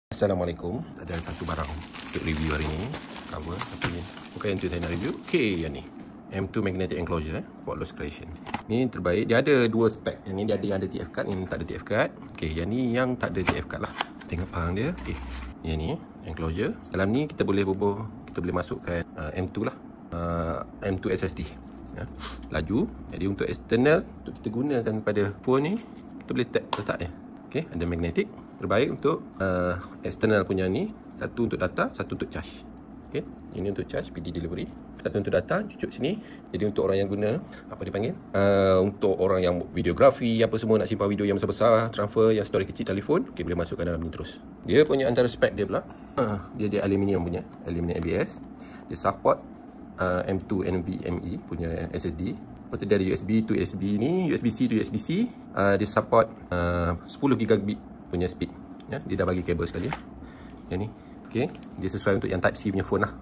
Assalamualaikum. Ada satu barang untuk review hari ni, cover, tapi bukan yang tu saya nak review. Okay, yang ni M2 magnetic enclosure, faultless creation. Ni terbaik. Dia ada dua spek. Yang ni dia ada yang ada TF card, yang tak ada TF card. Okay, yang ni yang tak ada TF card lah. Tengok barang dia. Okay, yang ni enclosure. Dalam ni kita boleh masukkan M2 lah, M2 SSD ya. Laju. Jadi untuk external, untuk kita gunakan pada phone ni, kita boleh letak dia. Okay, ada magnetic. Terbaik untuk external punya ni. Satu untuk data, satu untuk charge. Okay, ini untuk charge PD delivery. Satu untuk data, cucuk sini. Jadi untuk orang yang guna, apa dia panggil, untuk orang yang videografi, apa semua, nak simpan video yang besar-besar, transfer yang storage kecil telefon, okay, boleh masukkan dalam ni terus. Dia punya antara spek dia pula, dia aluminium punya, aluminium ABS. Dia support M2 NVMe punya SSD. Lepas tu dia ada USB to USB ni, USB-C to USB-C. Dia support 10 gigabit punya speed ya. Dia dah bagi kabel sekali yang ni. Okay, dia sesuai untuk yang type C punya phone lah.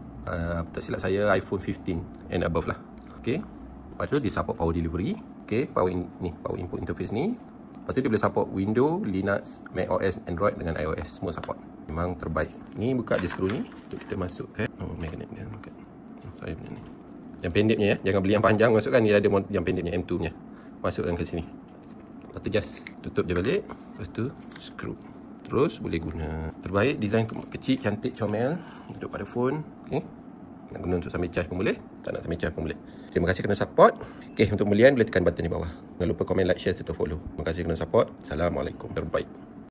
Tak silap saya iPhone 15 and above lah. Okay, lepas tu dia support power delivery. Okay, power input interface ni. Lepas tu dia boleh support Windows, Linux, Mac OS, Android dengan iOS, semua support. Memang terbaik. Ni buka je skru ni untuk kita masukkan magnet dia. Saya punya ni yang pendeknya ya, jangan beli yang panjang, masukkan ni, ada yang pendeknya M2 nya, masukkan ke sini. Lepas tu just tutup je balik. Lepas tu screw. Terus boleh guna. Terbaik, design kecil, cantik, comel untuk pada phone. Okay, nak guna untuk sambil charge pun boleh, tak nak sambil charge pun boleh. Terima kasih kerana support. Okay, untuk pembelian boleh tekan button di bawah. Jangan lupa komen, like, share serta follow. Terima kasih kerana support. Assalamualaikum. Terbaik.